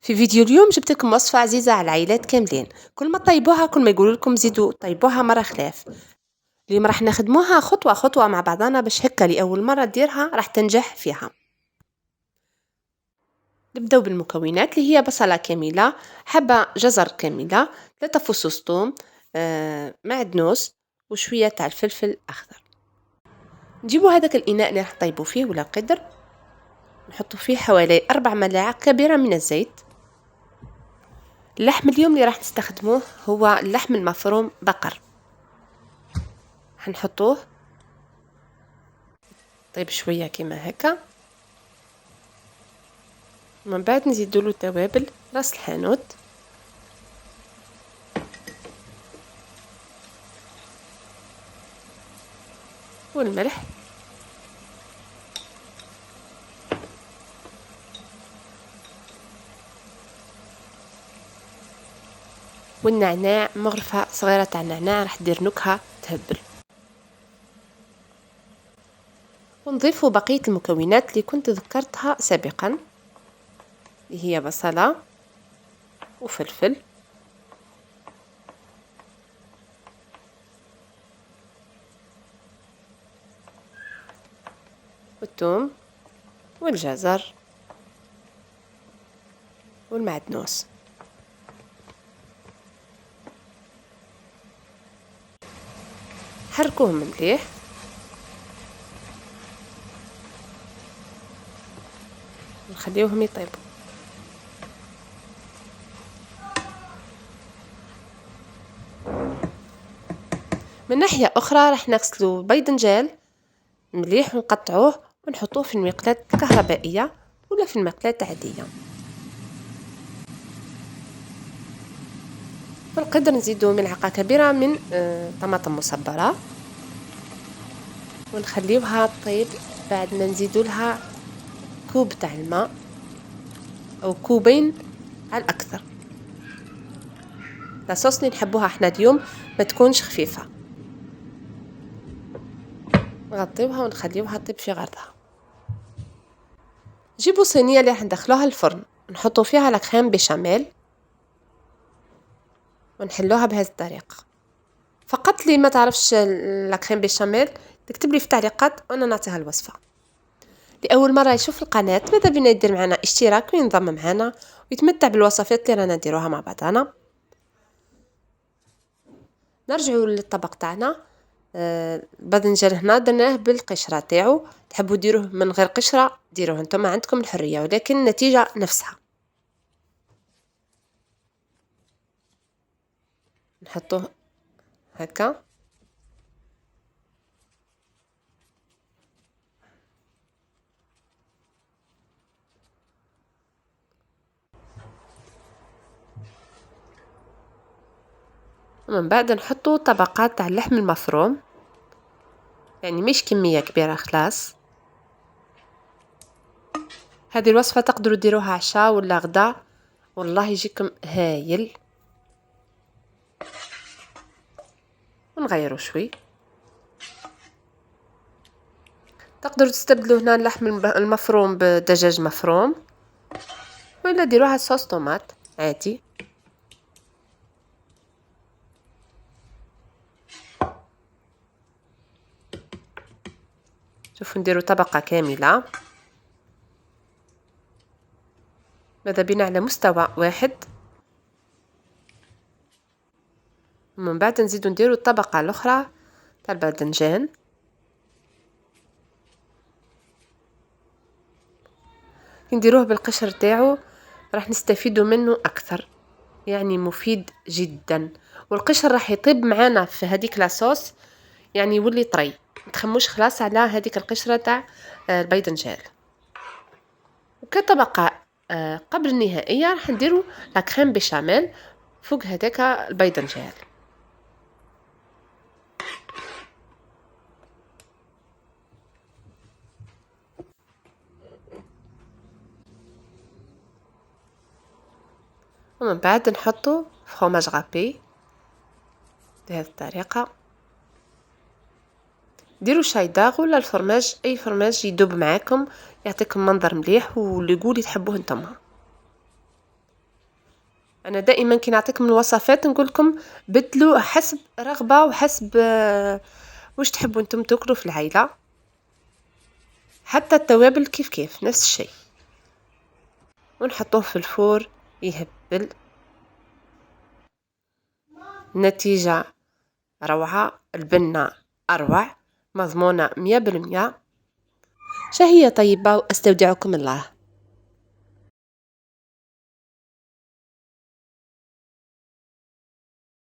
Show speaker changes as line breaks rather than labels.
في فيديو اليوم جبت لكم وصفة عزيزة على العائلات كاملين. كل ما طيبوها كل ما يقولوا لكم زيدوا طيبوها مرة خلاف. اليوم راح نخدموها خطوة خطوة مع بعضنا باش هكا لأول مرة ديرها راح تنجح فيها. نبداو بالمكونات اللي هي بصلة كاملة، حبة جزر كاملة، 3 فصوص ثوم، معدنوس وشوية تاع الفلفل الأخضر. نجيبوا هذاك الإناء اللي راح طيبوا فيه ولا قدر، نحطوا فيه حوالي 4 ملاعق كبيرة من الزيت. اللحم اليوم اللي راح نستخدموه هو اللحم المفروم بقر، حنحطوه طيب شوية كيما هكا. من بعد نزيدوا له توابل، راس الحانوت والملح والنعناع، مغرفة صغيرة تاع النعناع راح دير نكهة تهبل. ونضيفوا بقية المكونات اللي كنت ذكرتها سابقا، اللي هي بصلة وفلفل والثوم والجزر والمعدنوس. حركوهم مليح ونخليوهم يطيبوا. من ناحية أخرى راح نغسلوا باذنجان مليح ونقطعوه ونحطوه في المقلاة الكهربائية ولا في المقلاة عادية. في القدر نزيدو ملعقة كبيرة من طماطم مصبرة ونخليوها طيب. بعد ما نزيدو لها كوب تاع الماء أو كوبين على الأكثر. لاصوص اللي نحبوها احنا اليوم ما تكونش خفيفة. نغطيوها ونخليوها طيب في غرضها. جيبوا صينية اللي راح ندخلوها الفرن، نحطوا فيها لاكريم بيشاميل ونحلوها بهذه الطريقة. فقط اللي ما تعرفش لاكريم بيشاميل تكتب لي في التعليقات وانا نعطيها الوصفة. لأول مرة يشوف القناة ماذا بينا يدير معنا اشتراك وينضم معنا ويتمتع بالوصفات اللي رانا نديروها مع بعضنا. نرجعوا للطبق تاعنا. الباذنجان هنا درناه بالقشرة تاعو، تحبوا ديروه من غير قشرة ديروه انتم عندكم الحرية، ولكن النتيجة نفسها. نحطوه هكا ومن بعد نحطوا طبقات تاع اللحم المفروم، يعني مش كمية كبيرة خلاص. هذه الوصفة تقدروا ديروها عشاء ولا غدا والله يجيكم هايل. ونغيروا شوي. تقدروا تستبدلوا هنا اللحم المفروم بدجاج مفروم ولا ديروها صوص طوماط عادي. شوفوا نديروا طبقة كاملة، ماذا بينا على مستوى واحد. ومن بعد نزيدو نديروا الطبقة الأخرى تاع الباذنجان. نديروه بالقشر تاعو راح نستفيدوا منه أكثر، يعني مفيد جدا. والقشر راح يطيب معانا في هذيك لاصوص، يعني يولي طري، متخموش خلاص على هذيك القشرة تاع الباذنجان. وكطبقة قبل النهائية راح نديرو لاكريم بيشاميل فوق هذاك الباذنجان. ومن بعد نحطو فروماج غابي بهذه الطريقة. ديروا شايداغ ولا الفرماج، اي فرماج يدوب معاكم يعطيكم منظر مليح واللي يقول تحبوه نتوما. أنا دائما كي نعطيكم الوصفات نقولكم بدلوا حسب رغبة وحسب واش تحبوا انتم تاكلوا في العيلة. حتى التوابل كيف كيف نفس الشيء، ونحطوه في الفور يهبل. النتيجة روعة، البنة أروع، مضمونة 100%. شهية طيبة، وأستودعكم الله.